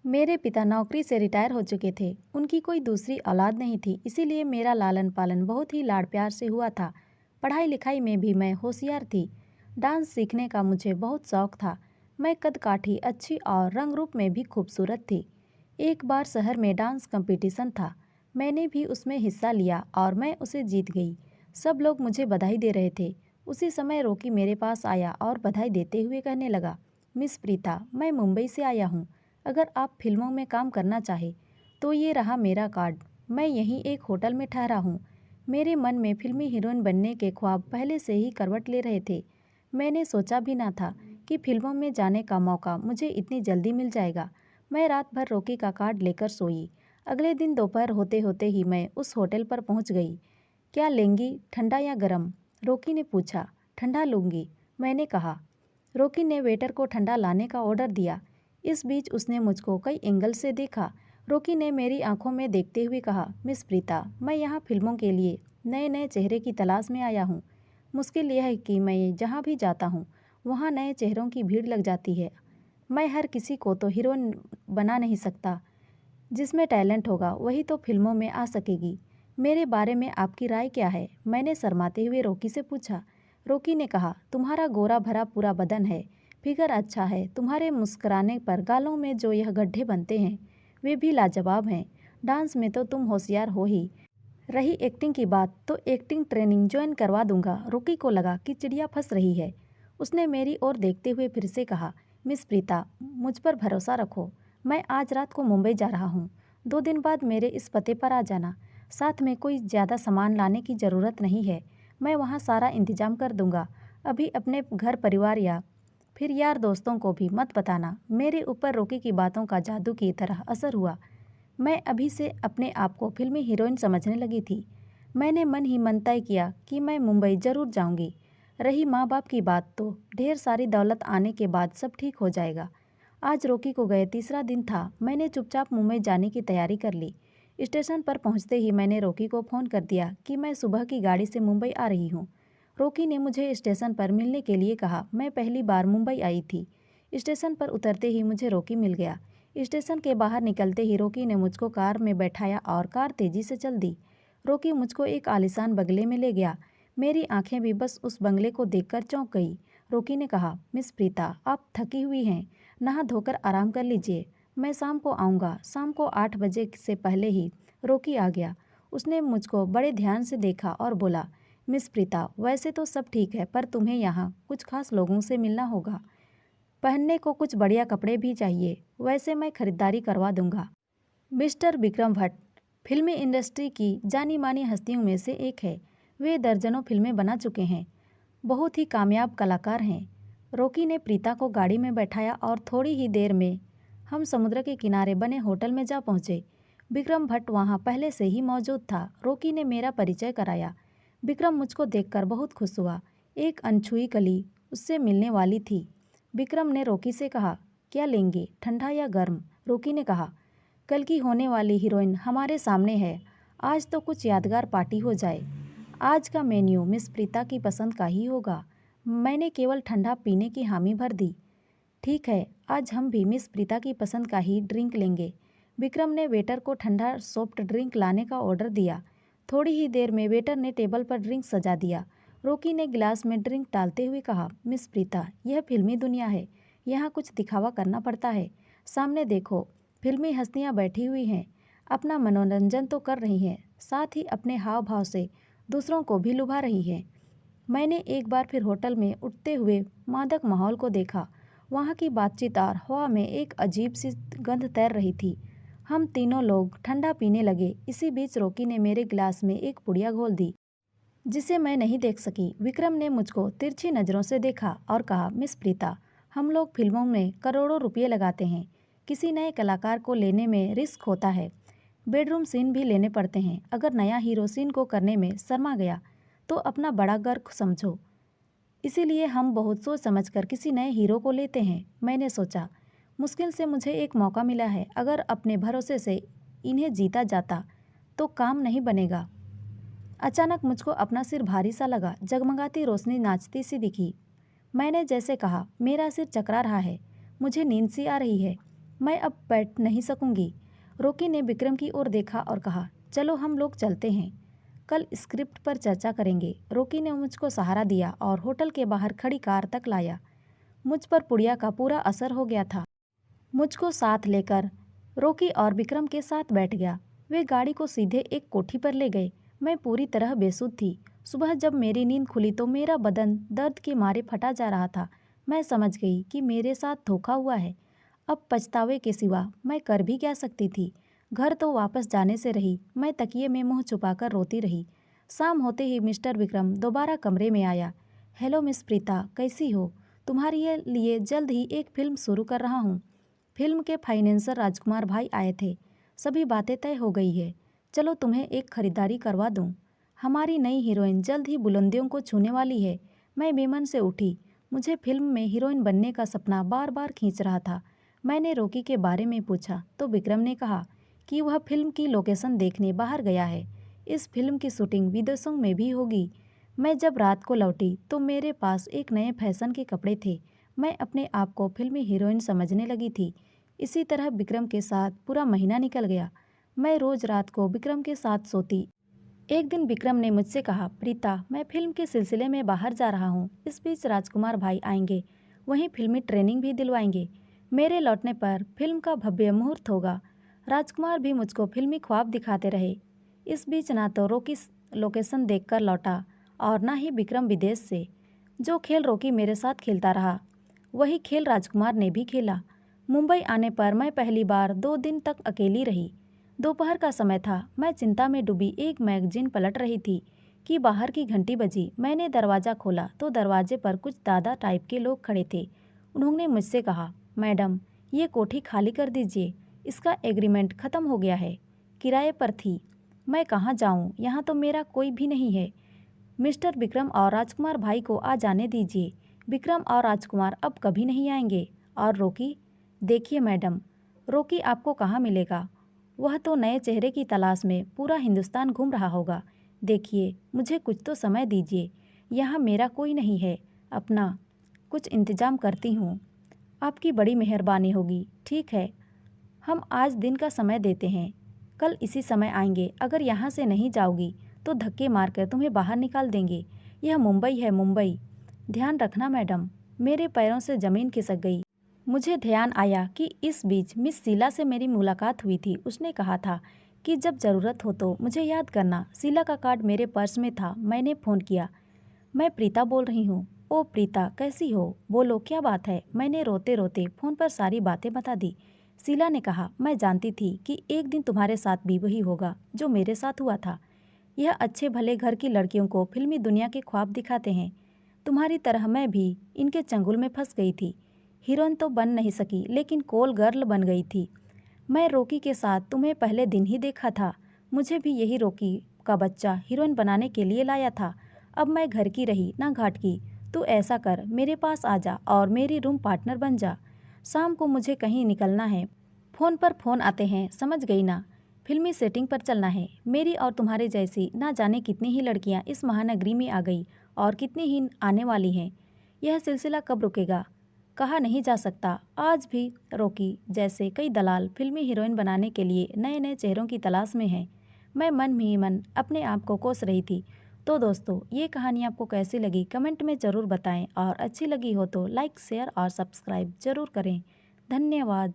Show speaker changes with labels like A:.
A: मेरे पिता नौकरी से रिटायर हो चुके थे। उनकी कोई दूसरी औलाद नहीं थी, इसीलिए मेरा लालन पालन बहुत ही लाड़ प्यार से हुआ था। पढ़ाई लिखाई में भी मैं होशियार थी। डांस सीखने का मुझे बहुत शौक था। मैं कद काठी अच्छी और रंग रूप में भी खूबसूरत थी। एक बार शहर में डांस कंपटीशन था। मैंने भी उसमें हिस्सा लिया और मैं उसे जीत गई। सब लोग मुझे बधाई दे रहे थे। उसी समय रॉकी मेरे पास आया और बधाई देते हुए कहने लगा, मिस प्रीता, मैं मुंबई से आया हूँ। अगर आप फिल्मों में काम करना चाहे तो ये रहा मेरा कार्ड। मैं यहीं एक होटल में ठहरा हूँ। मेरे मन में फिल्मी हीरोइन बनने के ख्वाब पहले से ही करवट ले रहे थे। मैंने सोचा भी ना था कि फिल्मों में जाने का मौका मुझे इतनी जल्दी मिल जाएगा। मैं रात भर रॉकी का कार्ड लेकर सोई। अगले दिन दोपहर होते होते ही मैं उस होटल पर पहुंच गई। क्या लेंगी, ठंडा या गरम? रॉकी ने पूछा। ठंडा लूँगी, मैंने कहा। रॉकी ने वेटर को ठंडा लाने का ऑर्डर दिया। इस बीच उसने मुझको कई एंगल से देखा। रॉकी ने मेरी आंखों में देखते हुए कहा, मिस प्रीता, मैं यहाँ फिल्मों के लिए नए नए चेहरे की तलाश में आया हूँ। मुश्किल यह है कि मैं जहाँ भी जाता हूँ वहाँ नए चेहरों की भीड़ लग जाती है। मैं हर किसी को तो हीरोइन बना नहीं सकता। जिसमें टैलेंट होगा वही तो फिल्मों में आ सकेगी। मेरे बारे में आपकी राय क्या है? मैंने शर्माते हुए रॉकी से पूछा। रॉकी ने कहा, तुम्हारा गोरा भरा पूरा बदन है, फिगर अच्छा है, तुम्हारे मुस्कुराने पर गालों में जो यह गड्ढे बनते हैं वे भी लाजवाब हैं। डांस में तो तुम होशियार हो ही। रही एक्टिंग की बात तो एक्टिंग ट्रेनिंग ज्वाइन करवा दूंगा। रॉकी को लगा कि चिड़िया फंस रही है। उसने मेरी ओर देखते हुए फिर से कहा, मिस प्रीता, मुझ पर भरोसा रखो। मैं आज रात को मुंबई जा रहा हूँ। 2 दिन बाद मेरे इस पते पर आ जाना। साथ में कोई ज़्यादा सामान लाने की ज़रूरत नहीं है। मैं वहाँ सारा इंतजाम कर दूंगा। अभी अपने घर परिवार या फिर यार दोस्तों को भी मत बताना। मेरे ऊपर रॉकी की बातों का जादू की तरह असर हुआ। मैं अभी से अपने आप को फिल्मी हीरोइन समझने लगी थी। मैंने मन ही मन तय किया कि मैं मुंबई ज़रूर जाऊंगी। रही माँ बाप की बात तो ढेर सारी दौलत आने के बाद सब ठीक हो जाएगा। आज रॉकी को गए तीसरा दिन था। मैंने चुपचाप मुंबई जाने की तैयारी कर ली। स्टेशन पर पहुंचते ही मैंने रॉकी को फ़ोन कर दिया कि मैं सुबह की गाड़ी से मुंबई आ रही हूँ। रॉकी ने मुझे स्टेशन पर मिलने के लिए कहा। मैं पहली बार मुंबई आई थी। स्टेशन पर उतरते ही मुझे रॉकी मिल गया। स्टेशन के बाहर निकलते ही रॉकी ने मुझको कार में बैठाया और कार तेजी से चल दी। रॉकी मुझको एक आलीशान बंगले में ले गया। मेरी आंखें भी बस उस बंगले को देखकर चौंक गई। रॉकी ने कहा, मिस प्रीता, आप थकी हुई हैं, नहा धोकर आराम कर लीजिए। मैं शाम को आऊँगा। शाम को 8 बजे से पहले ही रॉकी आ गया। उसने मुझको बड़े ध्यान से देखा और बोला, मिस प्रीता, वैसे तो सब ठीक है, पर तुम्हें यहाँ कुछ खास लोगों से मिलना होगा। पहनने को कुछ बढ़िया कपड़े भी चाहिए। वैसे मैं खरीदारी करवा दूंगा। मिस्टर विक्रम भट्ट फिल्मी इंडस्ट्री की जानी मानी हस्तियों में से एक है। वे दर्जनों फिल्में बना चुके हैं। बहुत ही कामयाब कलाकार हैं। रॉकी ने प्रीता को गाड़ी में बैठाया और थोड़ी ही देर में हम समुद्र के किनारे बने होटल में जा पहुंचे। विक्रम भट्ट वहां पहले से ही मौजूद था। रॉकी ने मेरा परिचय कराया। विक्रम मुझको देखकर बहुत खुश हुआ। एक अनछुई कली उससे मिलने वाली थी। विक्रम ने रॉकी से कहा, क्या लेंगे, ठंडा या गर्म? रॉकी ने कहा, कल की होने वाली हीरोइन हमारे सामने है। आज तो कुछ यादगार पार्टी हो जाए। आज का मेन्यू मिस प्रीता की पसंद का ही होगा। मैंने केवल ठंडा पीने की हामी भर दी। ठीक है, आज हम भी मिस प्रीता की पसंद का ही ड्रिंक लेंगे। विक्रम ने वेटर को ठंडा सॉफ्ट ड्रिंक लाने का ऑर्डर दिया। थोड़ी ही देर में वेटर ने टेबल पर ड्रिंक सजा दिया। रॉकी ने गिलास में ड्रिंक डालते हुए कहा, मिस प्रीता, यह फिल्मी दुनिया है। यहाँ कुछ दिखावा करना पड़ता है। सामने देखो, फिल्मी हस्तियाँ बैठी हुई हैं, अपना मनोरंजन तो कर रही हैं, साथ ही अपने हाव भाव से दूसरों को भी लुभा रही हैं। मैंने एक बार फिर होटल में उठते हुए मादक माहौल को देखा। वहाँ की बातचीत और हवा में एक अजीब सी गंध तैर रही थी। हम तीनों लोग ठंडा पीने लगे। इसी बीच रॉकी ने मेरे गिलास में एक पुड़िया घोल दी जिसे मैं नहीं देख सकी। विक्रम ने मुझको तिरछी नज़रों से देखा और कहा, मिस प्रीता, हम लोग फिल्मों में करोड़ों रुपये लगाते हैं। किसी नए कलाकार को लेने में रिस्क होता है। बेडरूम सीन भी लेने पड़ते हैं। अगर नया हीरो सीन को करने में शर्मा गया तो अपना बड़ा गर्व समझो। इसीलिए हम बहुत सोच समझकर किसी नए हीरो को लेते हैं। मैंने सोचा, मुश्किल से मुझे एक मौका मिला है। अगर अपने भरोसे से इन्हें जीता जाता तो काम नहीं बनेगा। अचानक मुझको अपना सिर भारी सा लगा। जगमगाती रोशनी नाचती सी दिखी। मैंने जैसे कहा, मेरा सिर चकरा रहा है, मुझे नींद सी आ रही है। मैं अब बैठ नहीं सकूंगी। रॉकी ने विक्रम की ओर देखा और कहा, चलो हम लोग चलते हैं, कल स्क्रिप्ट पर चर्चा करेंगे। रॉकी ने मुझको सहारा दिया और होटल के बाहर खड़ी कार तक लाया। मुझ पर पुड़िया का पूरा असर हो गया था। मुझको साथ लेकर रॉकी और विक्रम के साथ बैठ गया। वे गाड़ी को सीधे एक कोठी पर ले गए। मैं पूरी तरह बेसुध थी। सुबह जब मेरी नींद खुली तो मेरा बदन दर्द के मारे फटा जा रहा था। मैं समझ गई कि मेरे साथ धोखा हुआ है। अब पछतावे के सिवा मैं कर भी क्या सकती थी। घर तो वापस जाने से रही। मैं तकिए में मुंह छुपाकर रोती रही। शाम होते ही मिस्टर विक्रम दोबारा कमरे में आया। हेलो मिस प्रीता, कैसी हो? तुम्हारे लिए जल्द ही एक फिल्म शुरू कर रहा हूँ। फिल्म के फाइनेंसर राजकुमार भाई आए थे। सभी बातें तय हो गई है। चलो तुम्हें एक खरीदारी करवा दूँ। हमारी नई हीरोइन जल्द ही बुलंदियों को छूने वाली है। मैं बेमन से उठी। मुझे फिल्म में हीरोइन बनने का सपना बार बार खींच रहा था। मैंने रॉकी के बारे में पूछा तो विक्रम ने कहा कि वह फिल्म की लोकेशन देखने बाहर गया है। इस फिल्म की शूटिंग विदेशों में भी होगी। मैं जब रात को लौटी तो मेरे पास एक नए फैशन के कपड़े थे। मैं अपने आप को फिल्मी हीरोइन समझने लगी थी। इसी तरह विक्रम के साथ पूरा महीना निकल गया। मैं रोज रात को विक्रम के साथ सोती। एक दिन विक्रम ने मुझसे कहा, प्रीता, मैं फिल्म के सिलसिले में बाहर जा रहा हूँ। इस बीच राजकुमार भाई आएंगे, वहीं फिल्मी ट्रेनिंग भी दिलवाएंगे। मेरे लौटने पर फिल्म का भव्य मुहूर्त होगा। राजकुमार भी मुझको फिल्मी ख्वाब दिखाते रहे। इस बीच ना तो रॉकी लोकेशन देखकर लौटा और ना ही विक्रम विदेश से। जो खेल रॉकी मेरे साथ खेलता रहा वही खेल राजकुमार ने भी खेला। मुंबई आने पर मैं पहली बार 2 दिन तक अकेली रही। दोपहर का समय था। मैं चिंता में डूबी एक मैगजीन पलट रही थी कि बाहर की घंटी बजी। मैंने दरवाज़ा खोला तो दरवाजे पर कुछ दादा टाइप के लोग खड़े थे। उन्होंने मुझसे कहा, मैडम, ये कोठी खाली कर दीजिए, इसका एग्रीमेंट ख़त्म हो गया है। किराए पर थी। मैं कहाँ जाऊँ, यहाँ तो मेरा कोई भी नहीं है। मिस्टर विक्रम और राजकुमार भाई को आ जाने दीजिए। विक्रम और राजकुमार अब कभी नहीं आएंगे। और रॉकी? देखिए मैडम, रॉकी आपको कहाँ मिलेगा? वह तो नए चेहरे की तलाश में पूरा हिंदुस्तान घूम रहा होगा। देखिए, मुझे कुछ तो समय दीजिए। यहाँ मेरा कोई नहीं है। अपना कुछ इंतजाम करती हूँ। आपकी बड़ी मेहरबानी होगी। ठीक है, हम आज दिन का समय देते हैं। कल इसी समय आएंगे। अगर यहाँ से नहीं जाओगी तो धक्के मारकर तुम्हें बाहर निकाल देंगे। यह मुंबई है, मुंबई। ध्यान रखना मैडम। मेरे पैरों से ज़मीन खिसक गई। मुझे ध्यान आया कि इस बीच मिस शीला से मेरी मुलाकात हुई थी। उसने कहा था कि जब ज़रूरत हो तो मुझे याद करना। शीला का कार्ड मेरे पर्स में था। मैंने फ़ोन किया। मैं प्रीता बोल रही हूँ। ओ प्रीता, कैसी हो? बोलो, क्या बात है? मैंने रोते रोते फ़ोन पर सारी बातें बता दी। शीला ने कहा, मैं जानती थी कि एक दिन तुम्हारे साथ भी वही होगा जो मेरे साथ हुआ था। यह अच्छे भले घर की लड़कियों को फिल्मी दुनिया के ख्वाब दिखाते हैं। तुम्हारी तरह मैं भी इनके चंगुल में फंस गई थी। हीरोइन तो बन नहीं सकी लेकिन कॉल गर्ल बन गई थी। मैं रॉकी के साथ तुम्हें पहले दिन ही देखा था। मुझे भी यही रॉकी का बच्चा हीरोइन बनाने के लिए लाया था। अब मैं घर की रही ना घाट की। तू ऐसा कर, मेरे पास आ जा और मेरी रूम पार्टनर बन जा। शाम को मुझे कहीं निकलना है। फ़ोन पर फ़ोन आते हैं, समझ गई ना? फिल्मी सेटिंग पर चलना है। मेरी और तुम्हारे जैसी ना जाने कितनी ही लड़कियां इस महानगरी में आ गई और कितनी ही आने वाली हैं। यह सिलसिला कब रुकेगा कहा नहीं जा सकता। आज भी रॉकी जैसे कई दलाल फिल्मी हीरोइन बनाने के लिए नए नए चेहरों की तलाश में हैं। मैं मन ही मन अपने आप को कोस रही थी। तो दोस्तों, ये कहानी आपको कैसी लगी कमेंट में ज़रूर बताएं और अच्छी लगी हो तो लाइक, शेयर और सब्सक्राइब ज़रूर करें। धन्यवाद।